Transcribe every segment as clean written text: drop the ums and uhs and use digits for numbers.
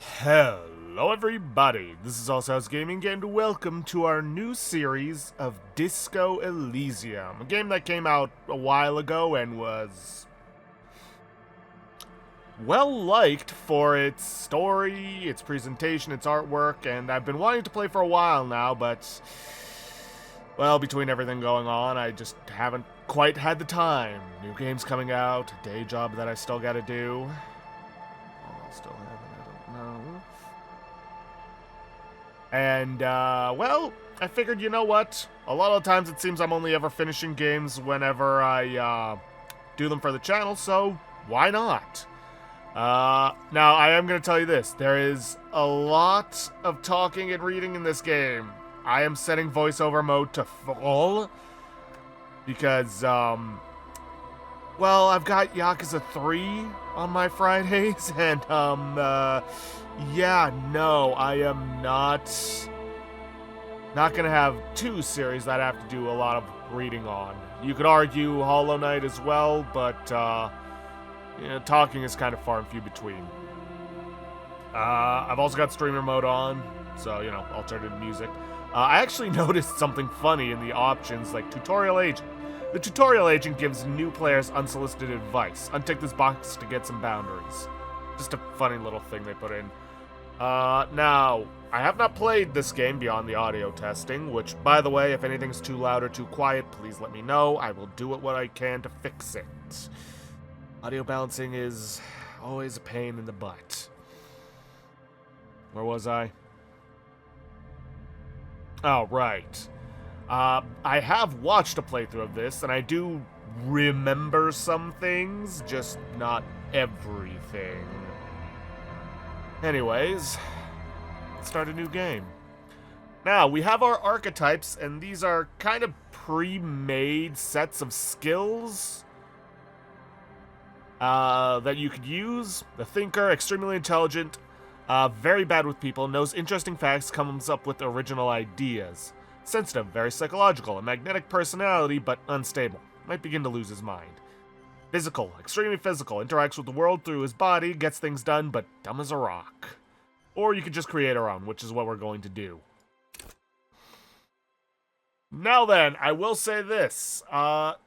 Hello everybody, this is Also House Gaming and welcome to our new series of Disco Elysium, a game that came out a while ago and was well liked for its story, its presentation, its artwork, and I've been wanting to play for a while now, but well, between everything going on, I just haven't quite had the time. New games coming out, a day job that I still gotta do. I'll still have it, I don't know. And, well, I figured, you know what? A lot of times it seems I'm only ever finishing games whenever I, do them for the channel, so why not? Now, I am going to tell you this. There is a lot of talking and reading in this game. I am setting voiceover mode to full because, well, I've got Yakuza 3 on my Fridays, and, yeah, no, I am not gonna have two series that I have to do a lot of reading on. You could argue Hollow Knight as well, but, talking is kind of far and few between. I've also got streamer mode on, so, alternative music. I actually noticed something funny in the options, like Tutorial Agent. The Tutorial Agent gives new players unsolicited advice. Untick this box to get some boundaries. Just a funny little thing they put in. Now, I have not played this game beyond the audio testing, which, by the way, if anything's too loud or too quiet, please let me know. I will do what I can to fix it. Audio balancing is always a pain in the butt. Where was I? Oh, right. I have watched a playthrough of this, and I do remember some things, just not everything. Anyways, let's start a new game. Now, we have our archetypes, and these are kind of pre-made sets of skills that you could use. The thinker, extremely intelligent, very bad with people, knows interesting facts, comes up with original ideas. Sensitive, very psychological, a magnetic personality, but unstable. Might begin to lose his mind. Physical, extremely physical, interacts with the world through his body, gets things done, but dumb as a rock. Or you could just create our own, which is what we're going to do. Now then, I will say this.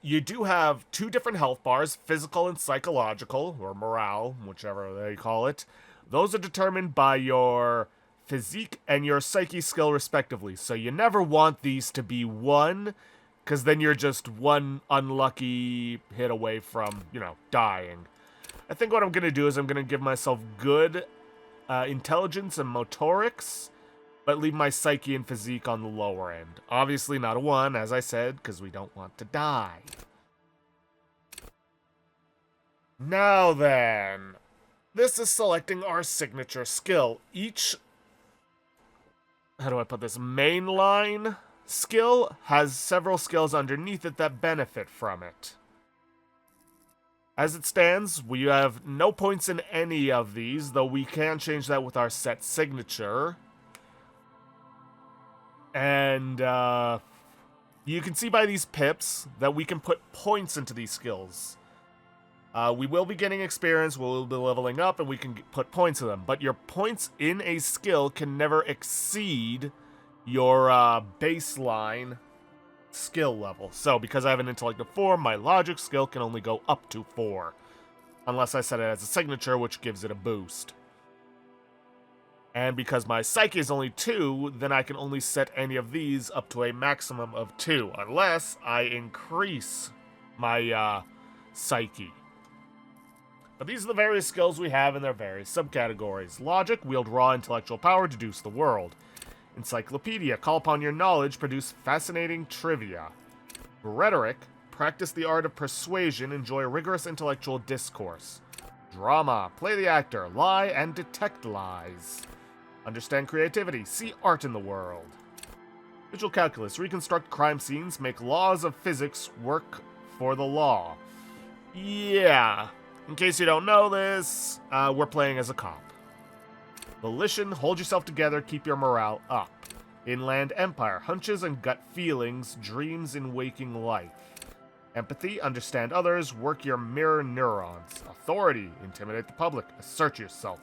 You do have two different health bars, physical and psychological, or morale, whichever they call it. Those are determined by your physique and your psyche skill respectively, so you never want these to be one, because then you're just one unlucky hit away from, dying. I think what I'm going to do is I'm going to give myself good intelligence and motorics, but leave my psyche and physique on the lower end. Obviously not a 1, as I said, because we don't want to die. Now then, this is selecting our signature skill. Each, how do I put this, mainline skill has several skills underneath it that benefit from it. As it stands, we have no points in any of these, though we can change that with our set signature. And you can see by these pips that we can put points into these skills. We will be getting experience, we'll be leveling up, and we can put points in them. But your points in a skill can never exceed your baseline skill level. So, because I have an intellect of 4, my logic skill can only go up to 4. Unless I set it as a signature, which gives it a boost. And because my psyche is only 2, then I can only set any of these up to a maximum of 2. Unless I increase my psyche. But these are the various skills we have in their various subcategories. Logic, wield raw intellectual power, deduce the world. Encyclopedia, call upon your knowledge, produce fascinating trivia. Rhetoric, practice the art of persuasion, enjoy rigorous intellectual discourse. Drama, play the actor, lie and detect lies. Understand creativity, see art in the world. Visual calculus, reconstruct crime scenes, make laws of physics work for the law. Yeah, in case you don't know this, we're playing as a cop. Volition, hold yourself together, keep your morale up. Inland Empire, hunches and gut feelings, dreams in waking life. Empathy, understand others, work your mirror neurons. Authority, intimidate the public, assert yourself.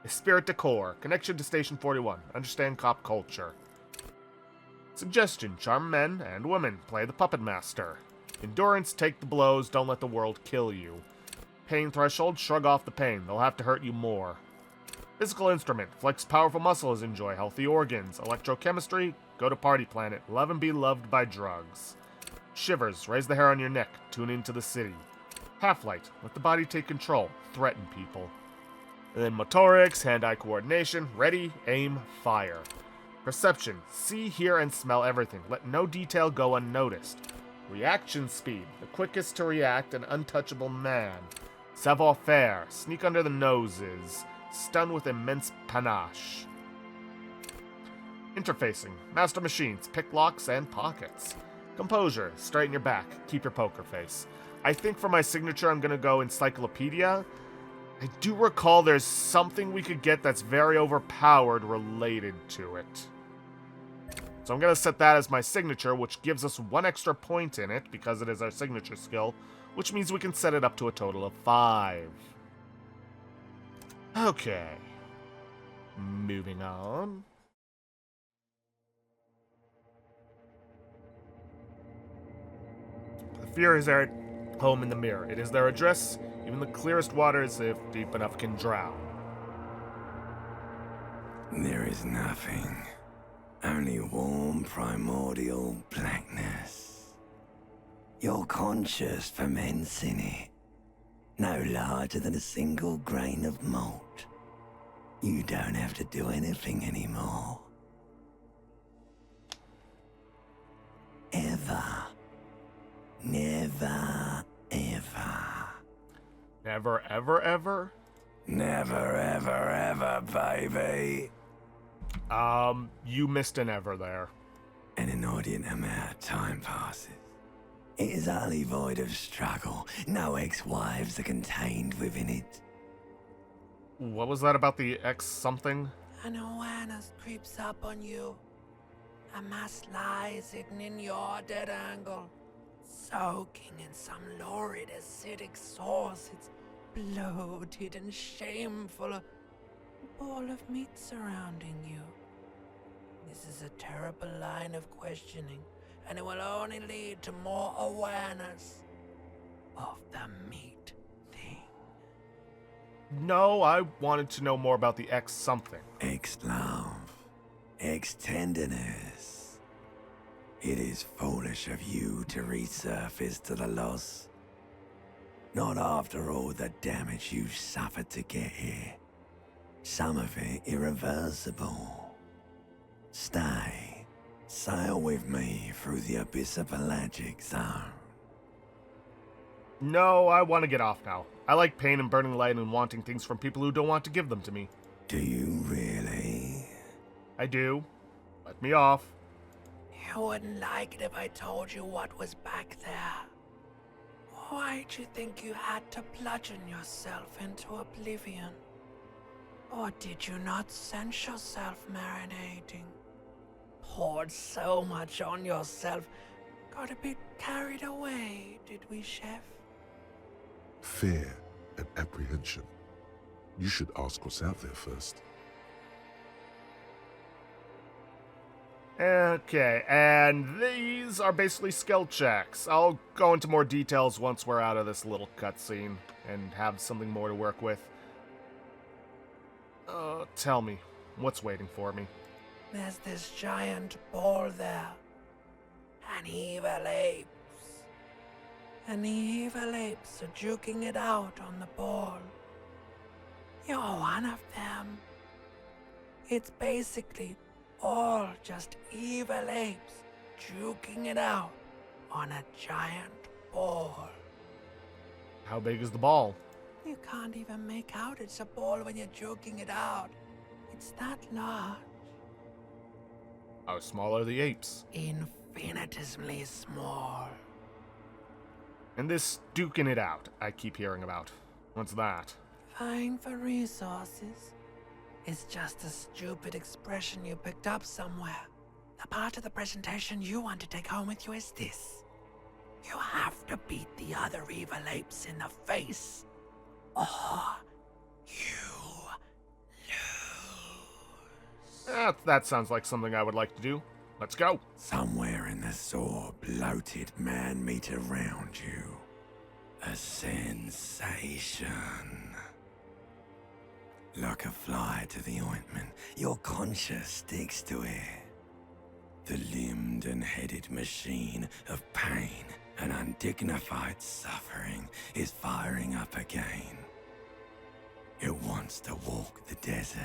Spirit Decor. Connection to Station 41. Understand cop culture. Suggestion. Charm men and women. Play the Puppet Master. Endurance. Take the blows. Don't let the world kill you. Pain threshold. Shrug off the pain. They'll have to hurt you more. Physical instrument. Flex powerful muscles. Enjoy healthy organs. Electrochemistry. Go to Party Planet. Love and be loved by drugs. Shivers. Raise the hair on your neck. Tune into the city. Half-light. Let the body take control. Threaten people. And then motorics. Hand-eye coordination. Ready. Aim. Fire. Perception. See, hear, and smell everything. Let no detail go unnoticed. Reaction speed. The quickest to react. An untouchable man. Savoir-faire. Sneak under the noses. Stun with immense panache. Interfacing. Master machines. Pick locks and pockets. Composure. Straighten your back. Keep your poker face. I think for my signature I'm going to go Encyclopedia. I do recall there's something we could get that's very overpowered related to it. So I'm going to set that as my signature, which gives us 1 extra point in it because it is our signature skill, which means we can set it up to a total of 5. Okay. Moving on. The Furies are at home in the mirror. It is their address. Even the clearest waters, if deep enough, can drown. There is nothing. Only warm, primordial blackness. Your conscious ferments in it. No larger than a single grain of malt. You don't have to do anything anymore. Ever. Never, ever. Never, ever, ever? Never, ever, ever, baby. You missed an ever there. An inordinate amount of time passes. It is utterly void of struggle. No ex-wives are contained within it. What was that about the X something? An awareness creeps up on you. A mass lies hidden in your dead angle, soaking in some lurid acidic sauce. It's bloated and shameful, a ball of meat surrounding you. This is a terrible line of questioning, and it will only lead to more awareness of the meat thing. No, I wanted to know more about the X something. Ex-love. Ex-tenderness. It is foolish of you to resurface to the loss. Not after all the damage you've suffered to get here. Some of it irreversible. Stay. Sail with me through the abyss of pelagic zone. No, I want to get off now. I like pain and burning light and wanting things from people who don't want to give them to me. Do you really? I do. Let me off. You wouldn't like it if I told you what was back there. Why'd you think you had to bludgeon yourself into oblivion? Or did you not sense yourself marinating? Poured so much on yourself, got a bit carried away, did we, Chef? Fear and apprehension. You should ask what's out there first. Okay, and these are basically skill checks. I'll go into more details once we're out of this little cutscene and have something more to work with. Tell me, what's waiting for me? There's this giant ball there. And evil apes. And the evil apes are juking it out on the ball. You're one of them. It's basically all just evil apes juking it out on a giant ball. How big is the ball? You can't even make out it's a ball when you're joking it out. It's that large. How small are the apes? Infinitesimally small. And this duking it out I keep hearing about. What's that? Vying for resources. It's just a stupid expression you picked up somewhere. The part of the presentation you want to take home with you is this. You have to beat the other evil apes in the face, or you That sounds like something I would like to do. Let's go. Somewhere in the sore, bloated man-meat around you. A sensation. Like a fly to the ointment, your conscience sticks to it. The limbed and headed machine of pain and undignified suffering is firing up again. It wants to walk the desert,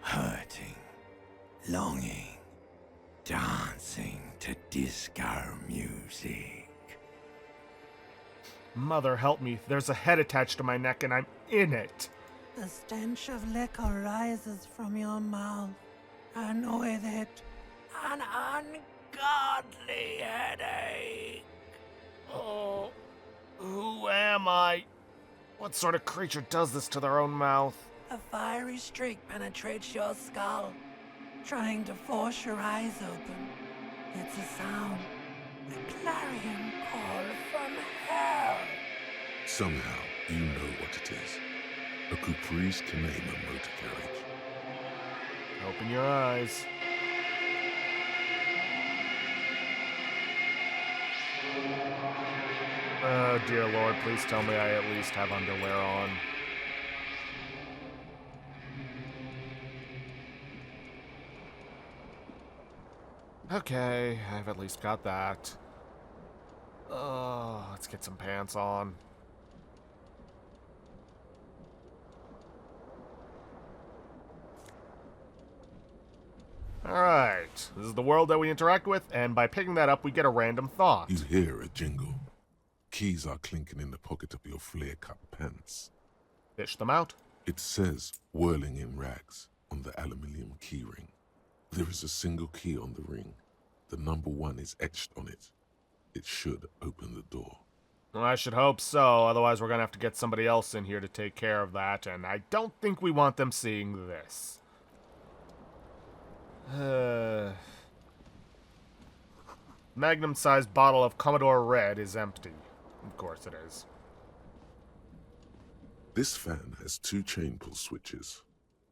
hurting, longing, dancing to disco music. Mother help me, there's a head attached to my neck and I'm in it. The stench of liquor rises from your mouth, and with it, an ungodly headache. Oh, who am I? What sort of creature does this to their own mouth? A fiery streak penetrates your skull, trying to force your eyes open. It's a sound, a clarion call from hell. Somehow, you know what it is. A caprice can name a motor carriage. Open your eyes. Oh, dear Lord, please tell me I at least have underwear on. Okay, I've at least got that. Oh, let's get some pants on. Alright, this is the world that we interact with, and by picking that up, we get a random thought. You hear a jingle. Keys are clinking in the pocket of your flare-cut pants. Fish them out. It says, whirling in rags, on the aluminium keyring. There is a single key on the ring. The number 1 is etched on it. It should open the door. Well, I should hope so, otherwise we're gonna have to get somebody else in here to take care of that, and I don't think we want them seeing this. Magnum-sized bottle of Commodore Red is empty. Of course it is. This fan has 2 chain pull switches.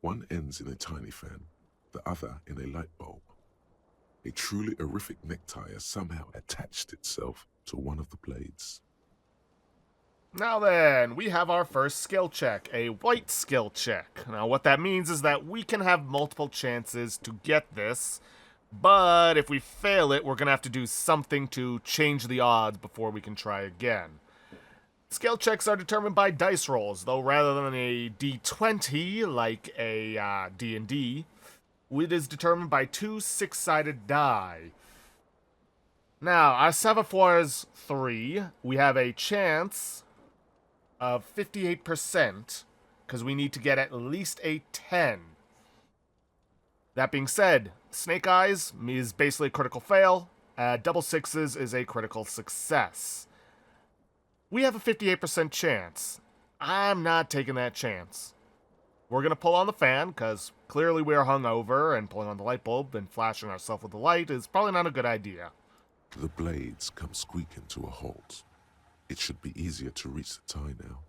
One ends in a tiny fan, the other in a light bulb. A truly horrific necktie has somehow attached itself to one of the blades. Now then, we have our first skill check, a white skill check. Now what that means is that we can have multiple chances to get this, but if we fail it, we're going to have to do something to change the odds before we can try again. Skill checks are determined by dice rolls, though rather than a d20 like a D&D, it is determined by 2 6-sided die. Now, our Savoir is 3. We have a chance of 58%, because we need to get at least a 10. That being said, Snake Eyes is basically a critical fail. Double sixes is a critical success. We have a 58% chance. I'm not taking that chance. We're going to pull on the fan, because clearly we are hungover, and pulling on the light bulb and flashing ourselves with the light is probably not a good idea. The blades come squeaking to a halt. It should be easier to reach the tie now.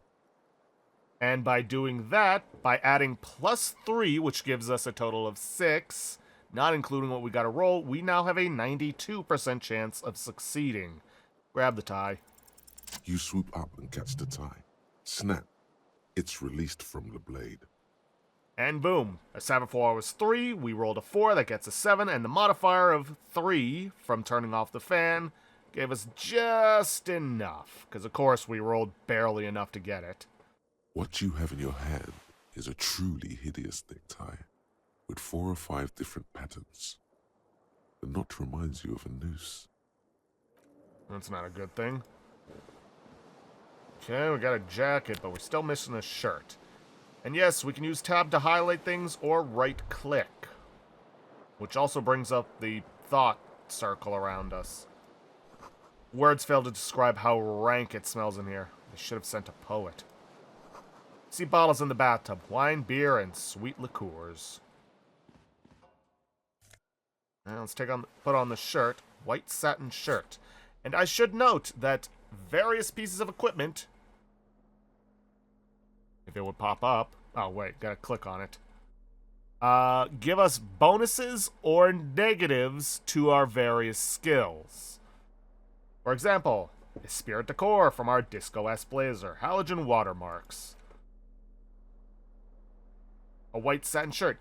And by doing that, by adding +3, which gives us a total of 6, not including what we got to roll, we now have a 92% chance of succeeding. Grab the tie. You swoop up and catch the tie. Snap. It's released from the blade. And boom. A Savoir was 3, we rolled a 4, that gets a 7, and the modifier of 3 from turning off the fan gave us just enough. Because, of course, we rolled barely enough to get it. What you have in your hand is a truly hideous necktie, with 4 or 5 different patterns. The knot reminds you of a noose. That's not a good thing. Okay, we got a jacket, but we're still missing a shirt. And yes, we can use tab to highlight things or right-click, which also brings up the thought circle around us. Words fail to describe how rank it smells in here. They should have sent a poet. See bottles in the bathtub. Wine, beer, and sweet liqueurs. Now let's put on the shirt. White satin shirt. And I should note that various pieces of equipment, if it would pop up. Oh, wait, gotta click on it. give us bonuses or negatives to our various skills. For example, a Spirit Decor from our Disco S Blazer, halogen watermarks. A white satin shirt,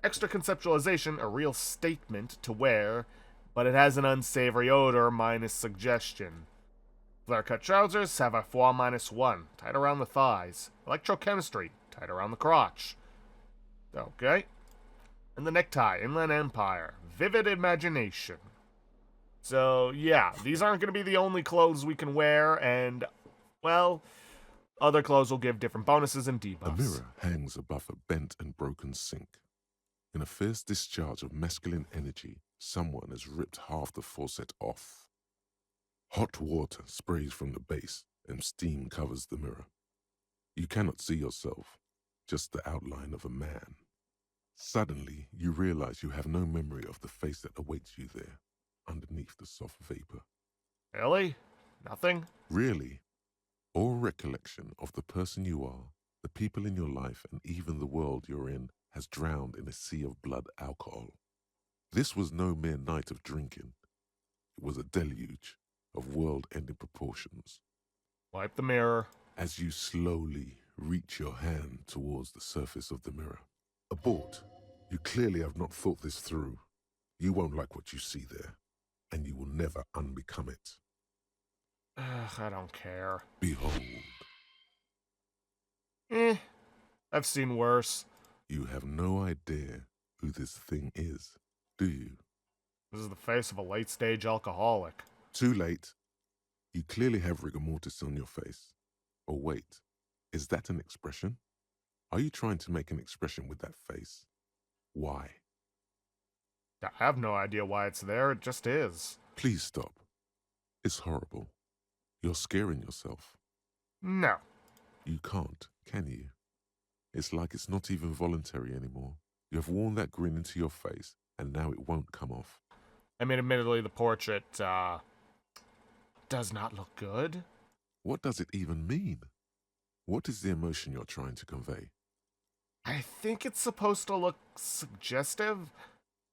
extra conceptualization, a real statement to wear, but it has an unsavory odor minus suggestion. Flare cut trousers have a foil -1, tight around the thighs. Electrochemistry, tight around the crotch. Okay. And the necktie, Inland Empire, vivid imagination. So, yeah, these aren't going to be the only clothes we can wear, and, well, other clothes will give different bonuses and debuffs. A mirror hangs above a bent and broken sink. In a fierce discharge of masculine energy, someone has ripped half the faucet off. Hot water sprays from the base, and steam covers the mirror. You cannot see yourself, just the outline of a man. Suddenly, you realize you have no memory of the face that awaits you there, underneath the soft vapor. Really? Nothing? Really? All recollection of the person you are, the people in your life, and even the world you're in has drowned in a sea of blood alcohol. This was no mere night of drinking. It was a deluge of world-ending proportions. Wipe the mirror. As you slowly reach your hand towards the surface of the mirror. Abort. You clearly have not thought this through. You won't like what you see there, and you will never unbecome it. Ugh, I don't care. Behold. I've seen worse. You have no idea who this thing is, do you? This is the face of a late-stage alcoholic. Too late. You clearly have rigor mortis on your face. Oh wait, is that an expression? Are you trying to make an expression with that face? Why? I have no idea why it's there, it just is. Please stop. It's horrible. You're scaring yourself. No. You can't, can you? It's like it's not even voluntary anymore. You have worn that grin into your face, and now it won't come off. I mean, admittedly, the portrait, does not look good. What does it even mean? What is the emotion you're trying to convey? I think it's supposed to look suggestive.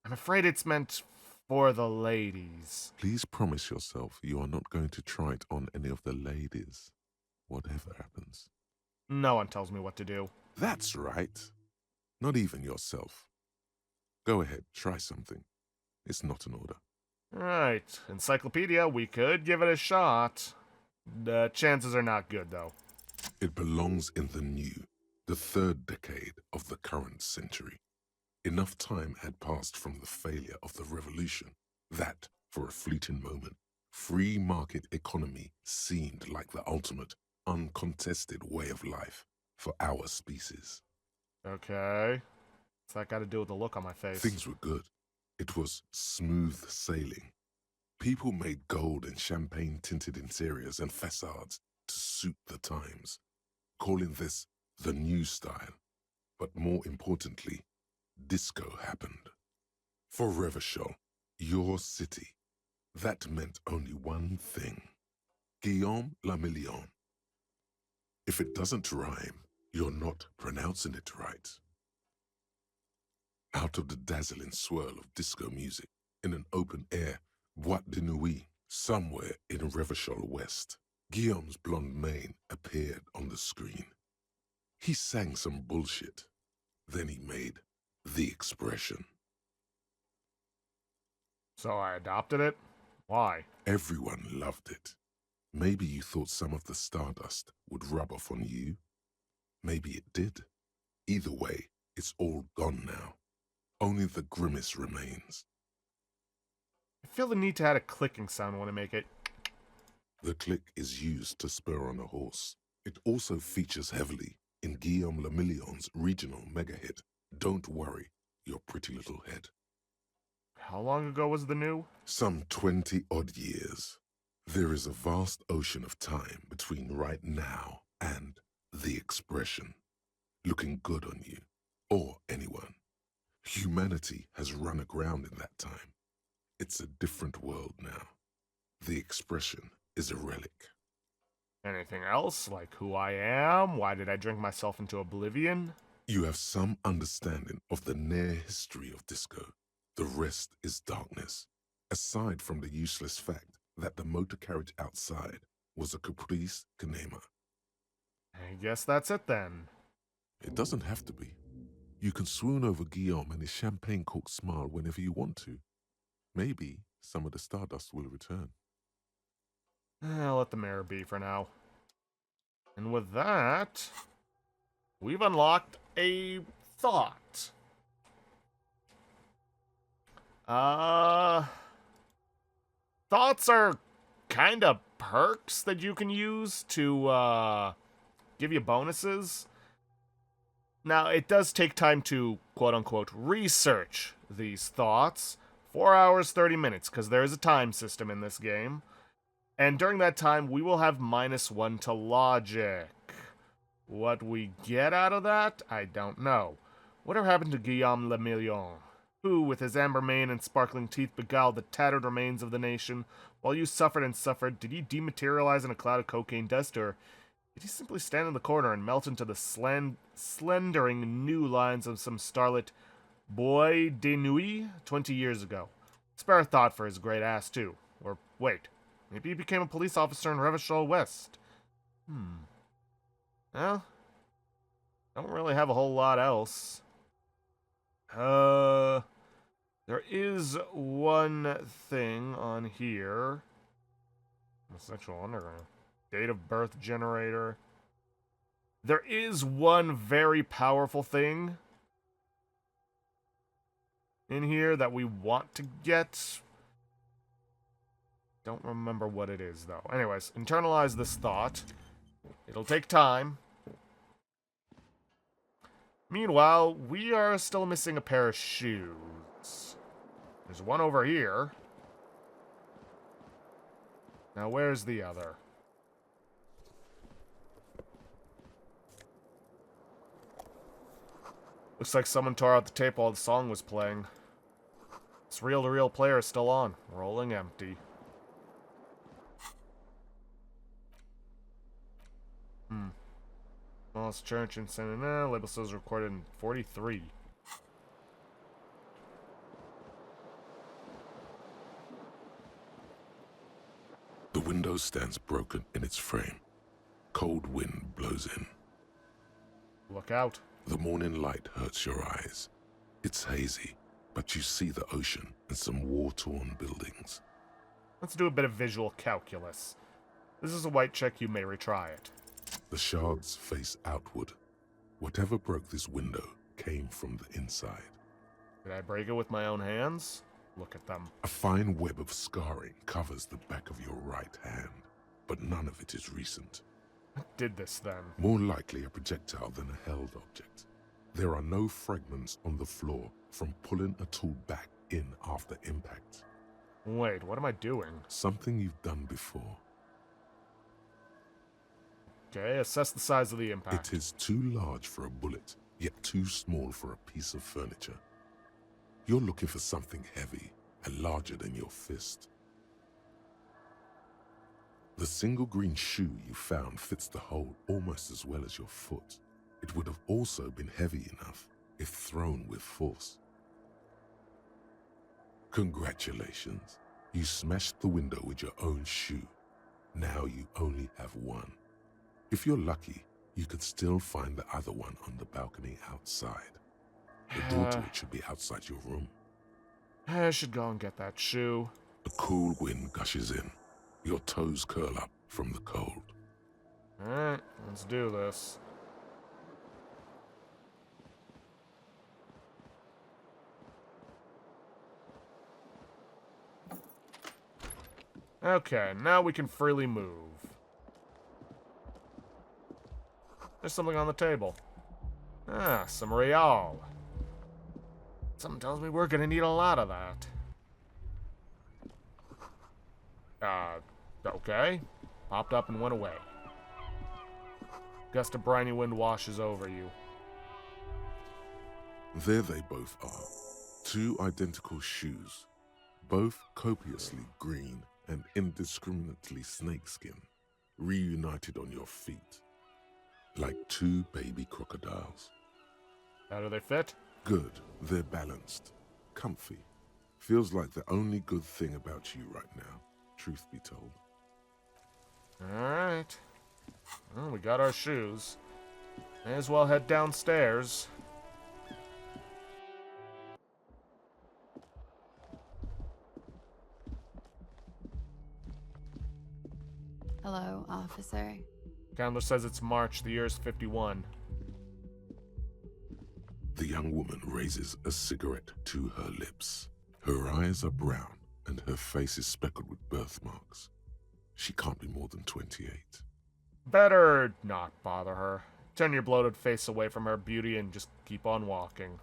I'm afraid it's meant for the ladies. Please promise yourself you are not going to try it on any of the ladies, whatever happens. No one tells me what to do. That's right. Not even yourself. Go ahead, try something. It's not an order. Right. Encyclopedia, we could give it a shot. The chances are not good, though. It belongs in the new, the third decade of the current century. Enough time had passed from the failure of the revolution that, for a fleeting moment, free market economy seemed like the ultimate, uncontested way of life for our species. Okay. What's that got to do with the look on my face? Things were good. It was smooth sailing. People made gold and champagne-tinted interiors and facades to suit the times, calling this the new style. But more importantly, disco happened. For Revachol, your city, that meant only one thing. Guillaume le Million. If it doesn't rhyme, you're not pronouncing it right. Out of the dazzling swirl of disco music, in an open-air boîte de nuit, somewhere in Revachol West, Guillaume's blonde mane appeared on the screen. He sang some bullshit. Then he made the expression. So I adopted it? Why? Everyone loved it. Maybe you thought some of the stardust would rub off on you. Maybe it did. Either way, it's all gone now. Only the grimace remains. I feel the need to add a clicking sound when I make it. The click is used to spur on a horse. It also features heavily in Guillaume le Million's regional mega hit, Don't Worry, Your Pretty Little Head. How long ago was the new? Some 20-odd years. There is a vast ocean of time between right now and the expression. Looking good on you, or anyone. Humanity has run aground in that time. It's a different world now. The expression is a relic. Anything else? Like who I am? Why did I drink myself into oblivion? You have some understanding of the near history of disco. The rest is darkness, aside from the useless fact that the motor carriage outside was a caprice canema. I guess that's it then. It doesn't have to be. You can swoon over Guillaume and his champagne-corked smile whenever you want to. Maybe some of the stardust will return. I'll let the mayor be for now. And with that, we've unlocked a thought. Thoughts are kind of perks that you can use to give you bonuses. Now, it does take time to quote-unquote research these thoughts. 4 hours, 30 minutes, because there is a time system in this game. And during that time, we will have -1 to logic. What we get out of that, I don't know. Whatever happened to Guillaume Le Million, who, with his amber mane and sparkling teeth, beguiled the tattered remains of the nation? While you suffered and suffered, did he dematerialize in a cloud of cocaine dust, or did he simply stand in the corner and melt into the slendering new lines of some starlit boy de nuit 20 years ago? Spare a thought for his great ass, too. Or, wait, maybe he became a police officer in Revachol West. Well, don't really have a whole lot else. There is one thing on here. Sexual underground. Date of birth generator. There is one very powerful thing in here that we want to get. Don't remember what it is, though. Anyways, internalize this thought. It'll take time. Meanwhile, we are still missing a pair of shoes. There's one over here. Now, where's the other? Looks like someone tore out the tape while the song was playing. This reel-to-reel player is still on. Rolling empty. Smallest church in San Ana. Label says recorded in 43. The window stands broken in its frame. Cold wind blows in. Look out. The morning light hurts your eyes. It's hazy, but you see the ocean and some war-torn buildings. Let's do a bit of visual calculus. This is a white check, you may retry it. The shards face outward. Whatever broke this window came from the inside. Did I break it with my own hands? Look at them. A fine web of scarring covers the back of your right hand, but none of it is recent. What did this then? More likely a projectile than a held object. There are no fragments on the floor from pulling a tool back in after impact. Wait, what am I doing? Something you've done before. Okay, assess the size of the impact. It is too large for a bullet, yet too small for a piece of furniture. You're looking for something heavy and larger than your fist. The single green shoe you found fits the hole almost as well as your foot. It would have also been heavy enough if thrown with force. Congratulations. You smashed the window with your own shoe. Now you only have one. If you're lucky, you could still find the other one on the balcony outside. The door to it should be outside your room. I should go and get that shoe. A cool wind gushes in. Your toes curl up from the cold. Alright, let's do this. Okay, now we can freely move. There's something on the table. Ah, some real. Something tells me we're gonna need a lot of that. Okay. Popped up and went away. Gust of briny wind washes over you. There they both are. Two identical shoes, both copiously green and indiscriminately snakeskin, reunited on your feet, like two baby crocodiles. How do they fit? Good. They're balanced. Comfy. Feels like the only good thing about you right now, truth be told. Alright. Well, we got our shoes. May as well head downstairs. Hello, officer. Counselor says it's March, the year is 51. The young woman raises a cigarette to her lips. Her eyes are brown, and her face is speckled with birthmarks. She can't be more than 28. Better not bother her. Turn your bloated face away from her beauty and just keep on walking.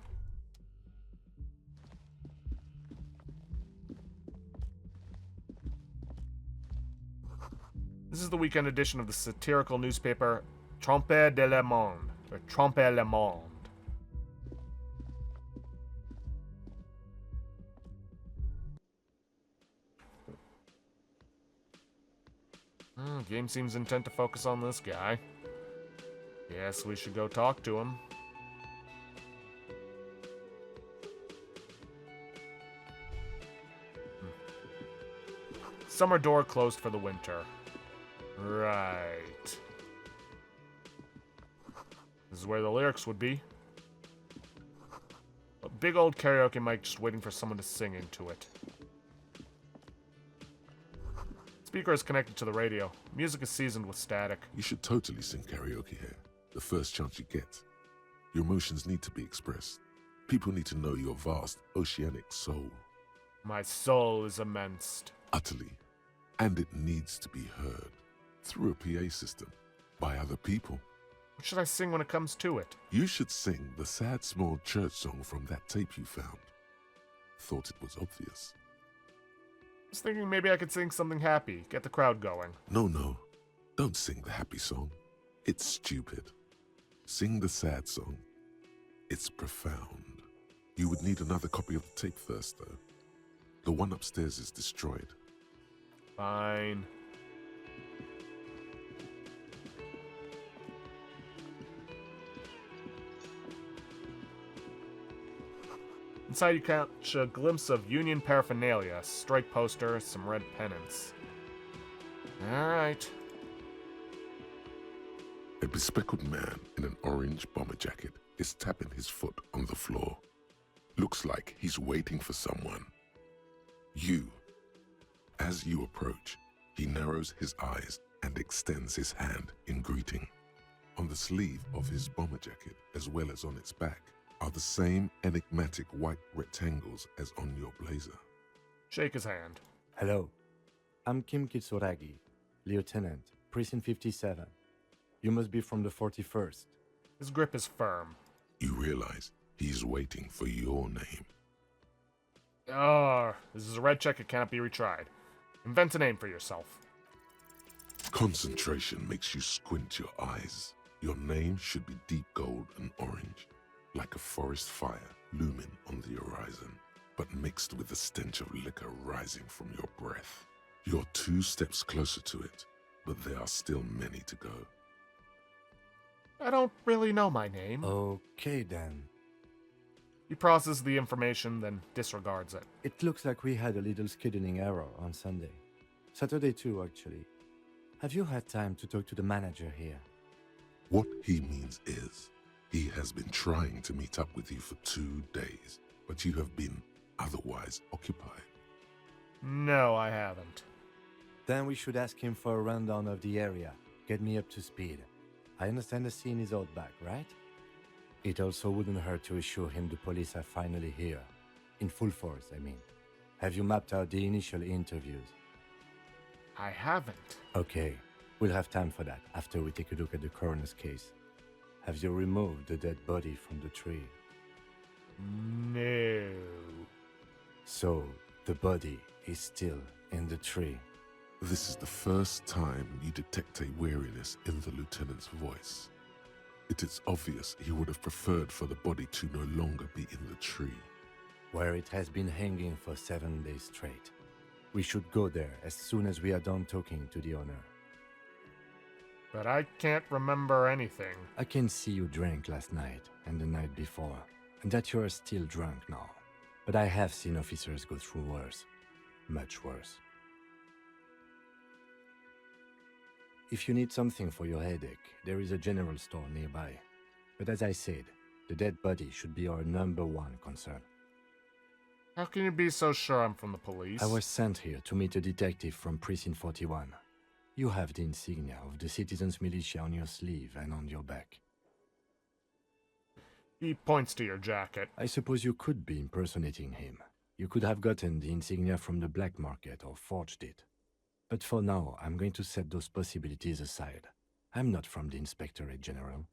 This is the weekend edition of the satirical newspaper Trompe de le Monde, or Trompe le Monde. Game seems intent to focus on this guy. Guess we should go talk to him. Summer door closed for the winter. Right. This is where the lyrics would be. A big old karaoke mic just waiting for someone to sing into it. Speaker is connected to the radio. Music is seasoned with static. You should totally sing karaoke here, the first chance you get. Your emotions need to be expressed. People need to know your vast, oceanic soul. My soul is immense. Utterly. And it needs to be heard. Through a PA system. By other people. What should I sing when it comes to it? You should sing the sad small church song from that tape you found. Thought it was obvious. I was thinking maybe I could sing something happy, get the crowd going. No. Don't sing the happy song. It's stupid. Sing the sad song. It's profound. You would need another copy of the tape first, though. The one upstairs is destroyed. Fine. Inside you catch a glimpse of Union paraphernalia, a strike poster, some red pennants. Alright. A bespectacled man in an orange bomber jacket is tapping his foot on the floor. Looks like he's waiting for someone. You. As you approach, he narrows his eyes and extends his hand in greeting. On the sleeve of his bomber jacket, as well as on its back, are the same enigmatic white rectangles as on your blazer. Shake his hand. Hello, I'm Kim Kitsuragi, Lieutenant, Precinct 57. You must be from the 41st. His grip is firm. You realize he's waiting for your name. This is a red check, it cannot be retried. Invent a name for yourself. Concentration makes you squint your eyes. Your name should be deep gold and orange, like a forest fire looming on the horizon, but mixed with the stench of liquor rising from your breath. You're 2 steps closer to it, but there are still many to go. I don't really know my name. Okay then. He processes the information, then disregards it. It looks like we had a little scheduling error on Sunday. Saturday too, actually. Have you had time to talk to the manager here? What he means is, he has been trying to meet up with you for 2 days, but you have been otherwise occupied. No, I haven't. Then we should ask him for a rundown of the area. Get me up to speed. I understand the scene is out back, right? It also wouldn't hurt to assure him the police are finally here. In full force, I mean. Have you mapped out the initial interviews? I haven't. Okay, we'll have time for that after we take a look at the coroner's case. Have you removed the dead body from the tree? No. So, the body is still in the tree. This is the first time you detect a weariness in the lieutenant's voice. It is obvious he would have preferred for the body to no longer be in the tree. Where it has been hanging for 7 days straight. We should go there as soon as we are done talking to the owner. But I can't remember anything. I can see you drank last night and the night before, and that you are still drunk now. But I have seen officers go through worse. Much worse. If you need something for your headache, there is a general store nearby. But as I said, the dead body should be our #1 concern. How can you be so sure I'm from the police? I was sent here to meet a detective from Precinct 41. You have the insignia of the Citizens Militia on your sleeve and on your back. He points to your jacket. I suppose you could be impersonating him. You could have gotten the insignia from the black market or forged it. But for now, I'm going to set those possibilities aside. I'm not from the Inspectorate General.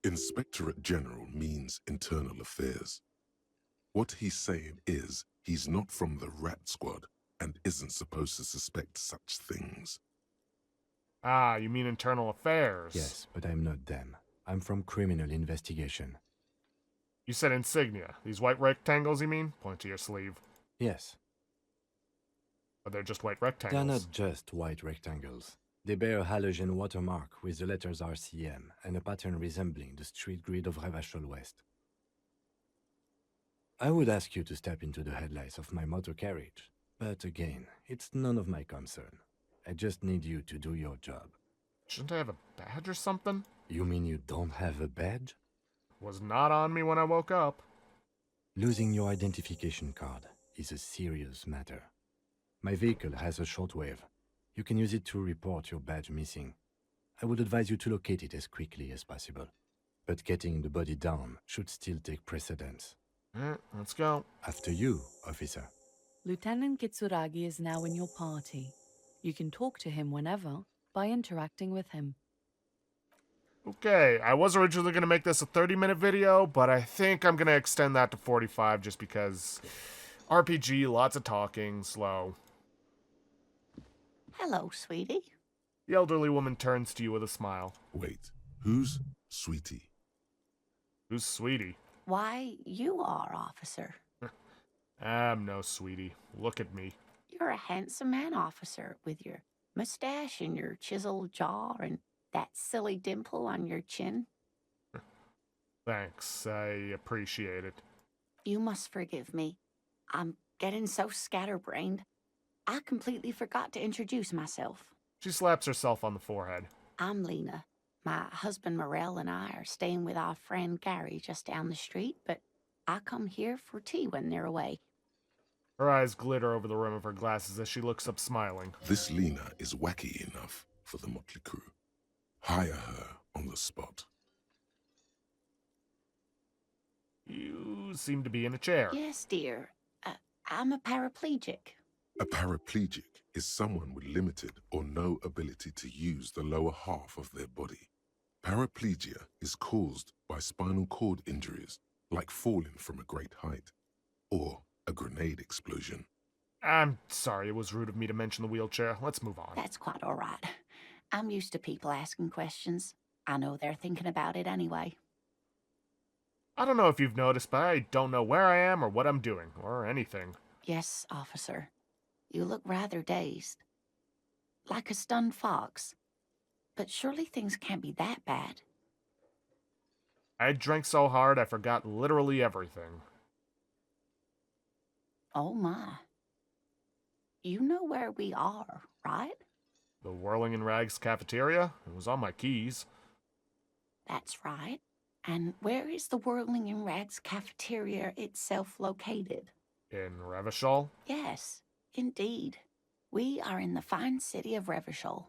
Inspectorate General means internal affairs. What he's saying is he's not from the Rat Squad and isn't supposed to suspect such things. Ah, you mean internal affairs? Yes, but I'm not them. I'm from criminal investigation. You said insignia. These white rectangles, you mean? Point to your sleeve. Yes, But they're just white they are rectangles. not just white rectangles. They bear a halogen watermark with the letters RCM and a pattern resembling the street grid of Revachol West. I would ask you to step into the headlights of my motor carriage, but again, it's none of my concern. I just need you to do your job. Shouldn't I have a badge or something? You mean you don't have a badge? Was not on me when I woke up. Losing your identification card is a serious matter. My vehicle has a shortwave. You can use it to report your badge missing. I would advise you to locate it as quickly as possible. But getting the body down should still take precedence. Let's go. After you, officer. Lieutenant Kitsuragi is now in your party. You can talk to him whenever by interacting with him. Okay, I was originally going to make this a 30-minute video, but I think I'm going to extend that to 45 just because RPG, lots of talking, slow. Hello, sweetie. The elderly woman turns to you with a smile. Wait, who's Sweetie? Who's Sweetie? Why, you are, officer. I'm no Sweetie. Look at me. You're a handsome man, officer, with your mustache and your chiseled jaw and that silly dimple on your chin. Thanks, I appreciate it. You must forgive me. I'm getting so scatterbrained. I completely forgot to introduce myself. She slaps herself on the forehead. I'm Lena. My husband Morel and I are staying with our friend Gary just down the street, but I come here for tea when they're away. Her eyes glitter over the rim of her glasses as she looks up smiling. This Lena is wacky enough for the Motley Crew. Hire her on the spot. You seem to be in a chair. Yes, dear. I'm a paraplegic. A paraplegic is someone with limited or no ability to use the lower half of their body. Paraplegia is caused by spinal cord injuries, like falling from a great height, or a grenade explosion. I'm sorry, it was rude of me to mention the wheelchair. Let's move on. That's quite all right. I'm used to people asking questions. I know they're thinking about it anyway. I don't know if you've noticed, but I don't know where I am or what I'm doing, or anything. Yes, officer. You look rather dazed. Like a stunned fox. But surely things can't be that bad. I drank so hard I forgot literally everything. Oh my. You know where we are, right? The Whirling in Rags cafeteria? It was on my keys. That's right. And where is the Whirling in Rags cafeteria itself located? In Revachol? Yes, indeed. We are in the fine city of Revachol.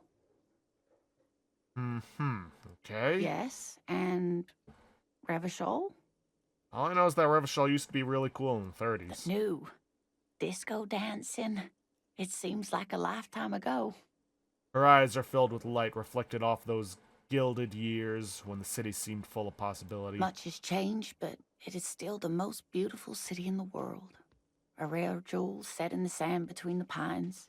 Okay. Yes, and Revachol? All I know is that Revachol used to be really cool in the 30s. New. Disco dancing. It seems like a lifetime ago. Her eyes are filled with light reflected off those gilded years when the city seemed full of possibility. Much has changed, but it is still the most beautiful city in the world. A rare jewel set in the sand between the pines.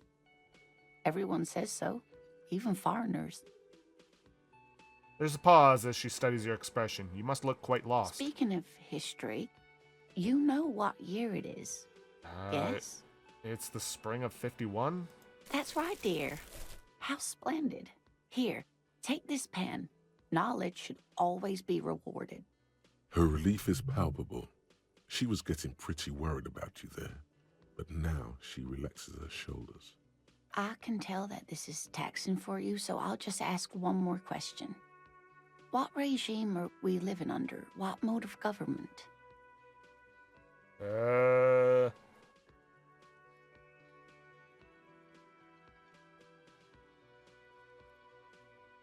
Everyone says so, even foreigners. There's a pause as she studies your expression. You must look quite lost. Speaking of history, you know what year it is. Yes? It's the spring of 51? That's right, dear. How splendid. Here, Take this pen. Knowledge should always be rewarded. Her relief is palpable. She was getting pretty worried about you there, but now she relaxes her shoulders. I can tell that this is taxing for you, so I'll just ask one more question. What regime are we living under? What mode of government?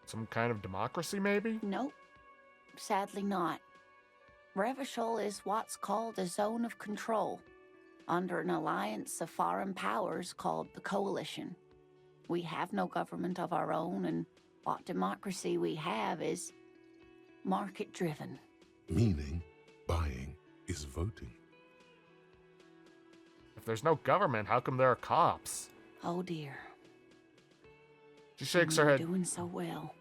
Some kind of democracy, maybe? Nope. Sadly not. Revachol is what's called a zone of control, under an alliance of foreign powers called the Coalition. We have no government of our own, and what democracy we have is market-driven. Meaning, buying is voting. If there's no government, how come there are cops? Oh dear. She shakes her You're head. doing so well.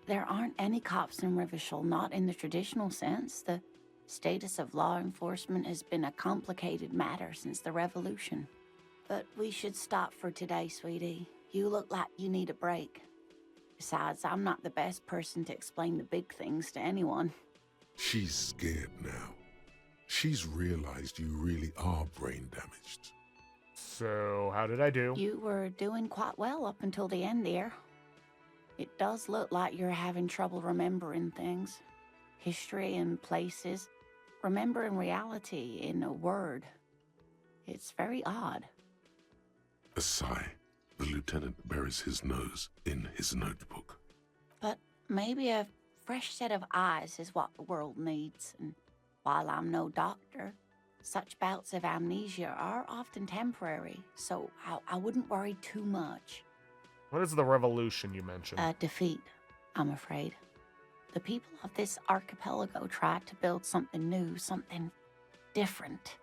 There aren't any cops in Revachol, not in the traditional sense. The status of law enforcement has been a complicated matter since the revolution. But we should stop for today, sweetie. You look like you need a break. Besides, I'm not the best person to explain the big things to anyone. She's scared now. She's realized you really are brain damaged. So, how did I do? You were doing quite well up until the end there. It does look like you're having trouble remembering things. History and places. Remembering reality in a word. It's very odd. A sigh. The lieutenant buries his nose in his notebook. But maybe a fresh set of eyes is what the world needs. And while I'm no doctor, such bouts of amnesia are often temporary, so I wouldn't worry too much. What is the revolution you mentioned? A defeat, I'm afraid. The people of this archipelago tried to build something new, something different.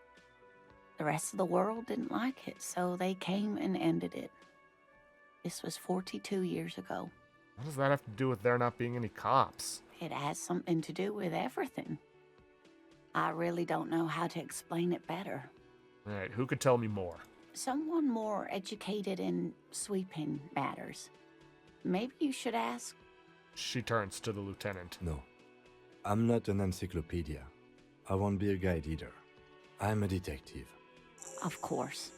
The rest of the world didn't like it, so they came and ended it. This was 42 years ago. What does that have to do with there not being any cops? It has something to do with everything. I really don't know how to explain it better. Alright, who could tell me more? Someone more educated in sweeping matters. Maybe you should ask. She turns to the lieutenant. No, I'm not an encyclopedia. I won't be a guide either. I'm a detective. Of course.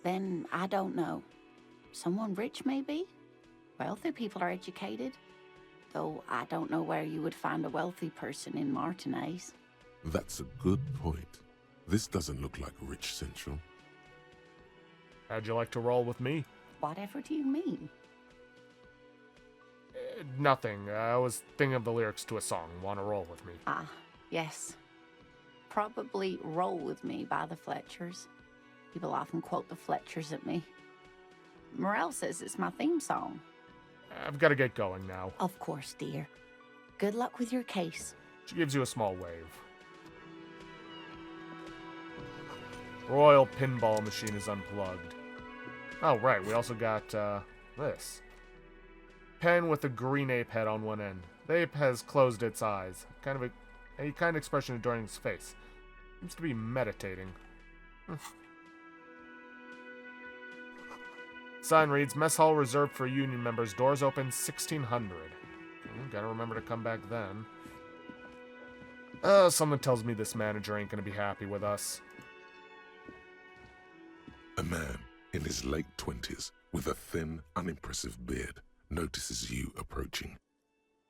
Then I don't know. Someone rich, maybe? Wealthy people are educated. Though I don't know where you would find a wealthy person in Martinez. That's a good point. This doesn't look like Rich Central. How'd you like to roll with me? Whatever do you mean? Nothing. I was thinking of the lyrics to a song. Want to roll with me? Ah, yes. Probably Roll With Me by the Fletchers. People often quote the Fletchers at me. Morel says it's my theme song. I've got to get going now. Of course, dear. Good luck with your case. She gives you a small wave. Royal pinball machine is unplugged. Oh, right. We also got, this. Pen with a green ape head on one end. The ape has closed its eyes. A kind expression adorning its face. Seems to be meditating. Sign reads, Mess Hall reserved for Union members. Doors open 1600. Gotta remember to come back then. Someone tells me this manager ain't gonna be happy with us. A man in his late 20s with a thin, unimpressive beard notices you approaching.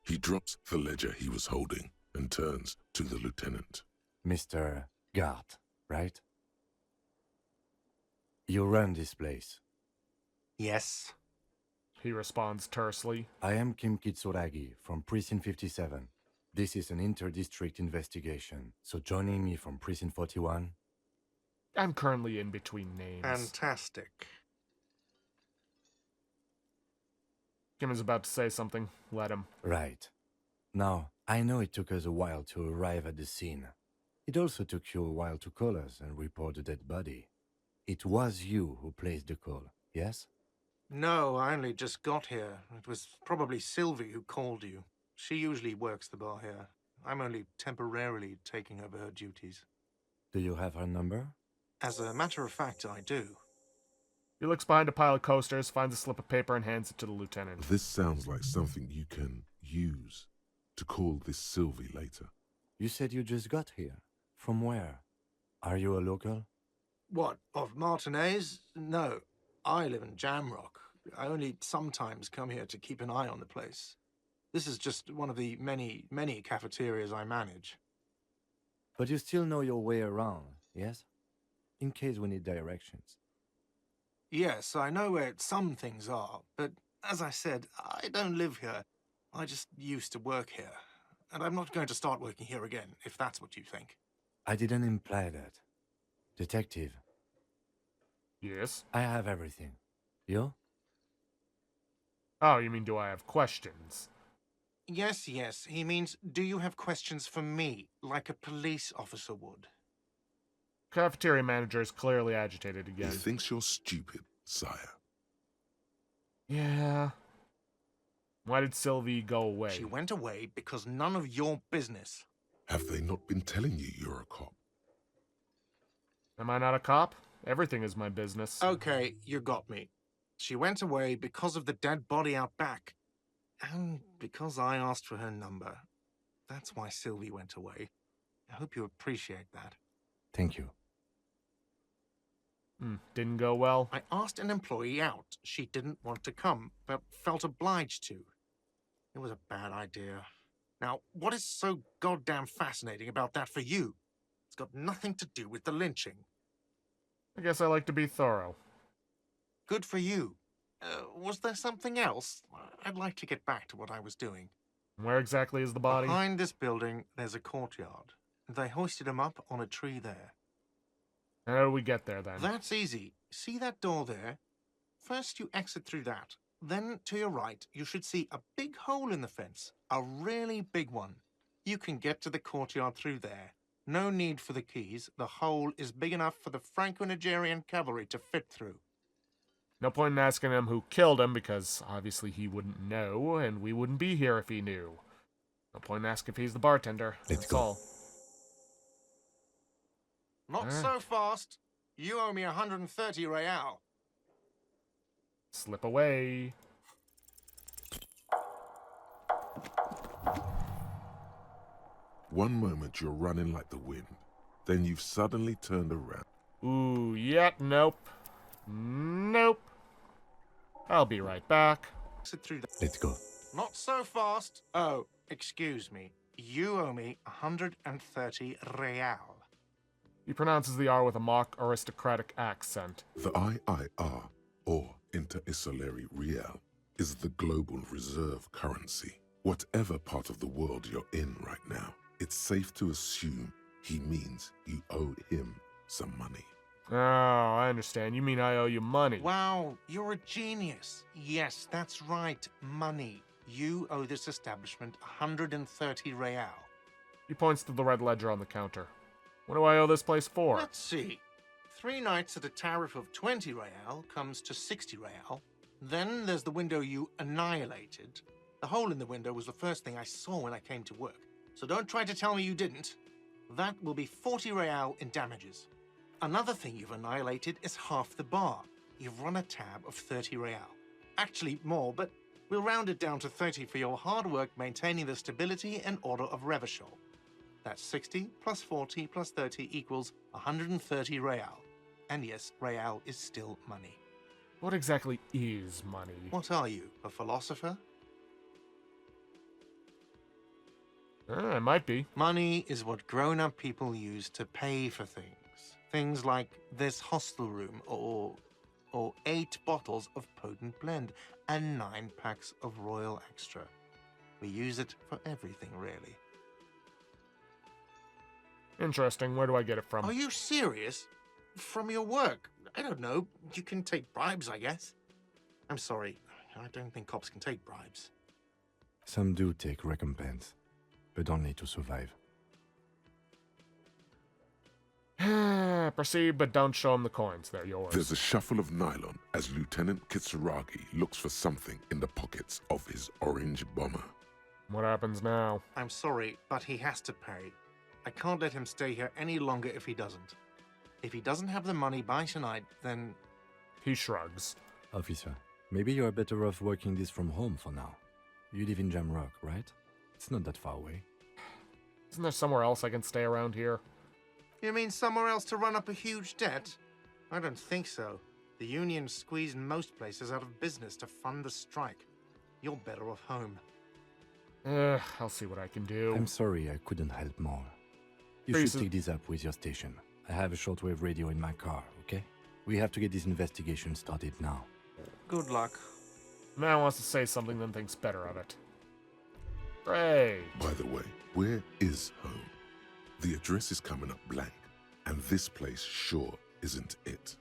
He drops the ledger he was holding and turns to the lieutenant. Mr. Gart, right? You run this place. Yes. He responds tersely. I am Kim Kitsuragi from Precinct 57. This is an inter-district investigation, so joining me from Precinct 41... I'm currently in between names. Fantastic. Kim is about to say something. Let him. Right. Now, I know it took us a while to arrive at the scene. It also took you a while to call us and report the dead body. It was you who placed the call, yes? No, I only just got here. It was probably Sylvie who called you. She usually works the bar here. I'm only temporarily taking over her duties. Do you have her number? As a matter of fact, I do. He looks behind a pile of coasters, finds a slip of paper, and hands it to the lieutenant. This sounds like something you can use to call this Sylvie later. You said you just got here. From where? Are you a local? What, of Martinez? No, I live in Jamrock. I only sometimes come here to keep an eye on the place. This is just one of the many, many cafeterias I manage. But you still know your way around, yes? In case we need directions. Yes, I know where some things are, but as I said, I don't live here. I just used to work here. And I'm not going to start working here again, if that's what you think. I didn't imply that. Detective, Yes? I have everything. You? Oh, you mean do I have questions? Yes, yes. He means, do you have questions for me, like a police officer would? Cafeteria manager is clearly agitated He again. thinks you're stupid, sire. Yeah. Why did Sylvie go away? She went away because none of your business. Have they not been telling you you're a cop? Am I not a cop? Everything is my business. Okay, you got me. She went away because of the dead body out back. And because I asked for her number. That's why Sylvie went away. I hope you appreciate that. Thank you. Didn't go well. I asked an employee out. She didn't want to come, but felt obliged to. It was a bad idea. Now, what is so goddamn fascinating about that for you? It's got nothing to do with the lynching. I guess I like to be thorough. Good for you. Was there something else? I'd like to get back to what I was doing. Where exactly is the body? Behind this building, there's a courtyard. They hoisted him up on a tree there. How do we get there, then? That's easy. See that door there? First, you exit through that. Then, to your right, you should see a big hole in the fence. A really big one. You can get to the courtyard through there. No need for the keys. The hole is big enough for the Franco-Nigerian cavalry to fit through. No point in asking him who killed him, because obviously he wouldn't know, and we wouldn't be here if he knew. No point in asking if he's the bartender. Let's That's go. all. Not so fast. You owe me 130 real. Slip away. One moment you're running like the wind, then you've suddenly turned around. Ooh, yeah, nope. Nope. I'll be right back. Exit through that. Let's go. Not so fast. Oh, excuse me. You owe me 130 real. He pronounces the R with a mock aristocratic accent. The IIR, or Inter-Isolary Real, is the global reserve currency. Whatever part of the world you're in right now, it's safe to assume he means you owe him some money. Oh, I understand. You mean I owe you money. Wow, you're a genius. Yes, that's right. Money. You owe this establishment 130 real. He points to the red ledger on the counter. What do I owe this place for? Let's see. 3 nights at a tariff of 20 real comes to 60 real. Then there's the window you annihilated. The hole in the window was the first thing I saw when I came to work. So don't try to tell me you didn't. That will be 40 real in damages. Another thing you've annihilated is half the bar. You've run a tab of 30 real. Actually more, but we'll round it down to 30 for your hard work maintaining the stability and order of Revachol. That's 60 plus 40 plus 30 equals 130 real. And yes, real is still money. What exactly is money? What are you, a philosopher? It might be. Money is what grown-up people use to pay for things. Things like this hostel room, or 8 bottles of potent blend, and 9 packs of Royal Extra. We use it for everything, really. Interesting. Where do I get it from? Are you serious? From your work? I don't know. You can take bribes, I guess. I'm sorry. I don't think cops can take bribes. Some do take recompense, but only to survive. Proceed, but don't show him the coins. They're yours. There's a shuffle of nylon as Lieutenant Kitsuragi looks for something in the pockets of his orange bomber. What happens now? I'm sorry, but he has to pay. I can't let him stay here any longer if he doesn't. If he doesn't have the money by tonight, then He shrugs. Officer, maybe you're better off working this from home for now. You live in Jamrock, right? It's not that far away. Isn't there somewhere else I can stay around here? You mean somewhere else to run up a huge debt? I don't think so. The Union squeezed most places out of business to fund the strike. You're better off home. I'll see what I can do. I'm sorry I couldn't help more. You Please. should take this up with your station. I have a shortwave radio in my car, okay? We have to get this investigation started now. Good luck. Man wants to say something, then thinks better of it. Great. By the way, where is home? The address is coming up blank, and this place sure isn't it.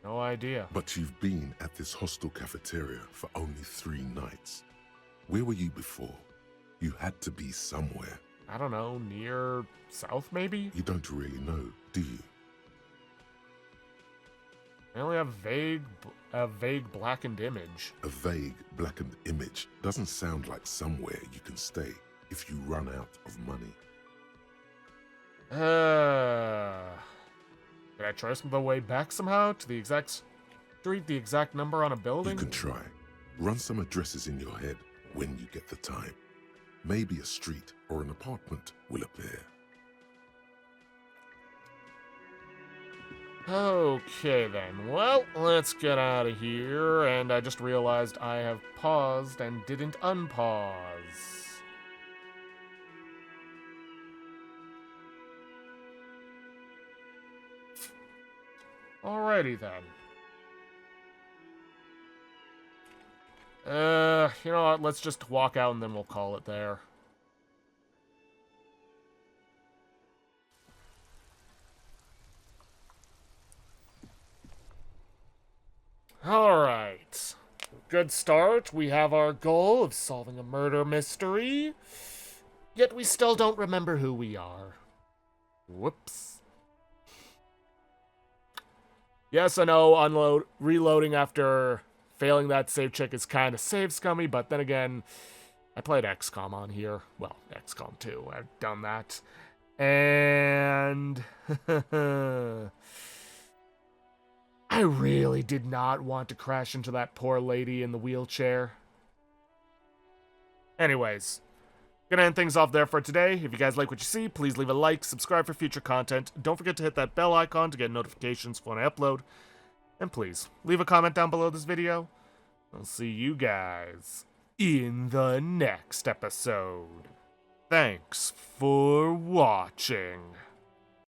No idea. But you've been at this hostel cafeteria for only 3 nights. Where were you before? You had to be somewhere. I don't know, near south maybe? You don't really know, do you? I only have a vague blackened image. A vague, blackened image doesn't sound like somewhere you can stay if you run out of money. Did I trace the way back somehow to the exact street, the exact number on a building? You can try. Run some addresses in your head when you get the time. Maybe a street or an apartment will appear. Okay then, well, let's get out of here, and I just realized I have paused and didn't unpause. Alrighty then. You know what, let's just walk out and then we'll call it there. Alright. Good start. We have our goal of solving a murder mystery. Yet we still don't remember who we are. Whoops. Yes, I know reloading after failing that save check is kind of save scummy, but then again, I played XCOM on here. Well, XCOM 2. I've done that. And I really did not want to crash into that poor lady in the wheelchair. Anyways, gonna end things off there for today. If you guys like what you see, please leave a like, subscribe for future content. Don't forget to hit that bell icon to get notifications when I upload. And please, leave a comment down below this video. I'll see you guys in the next episode. Thanks for watching.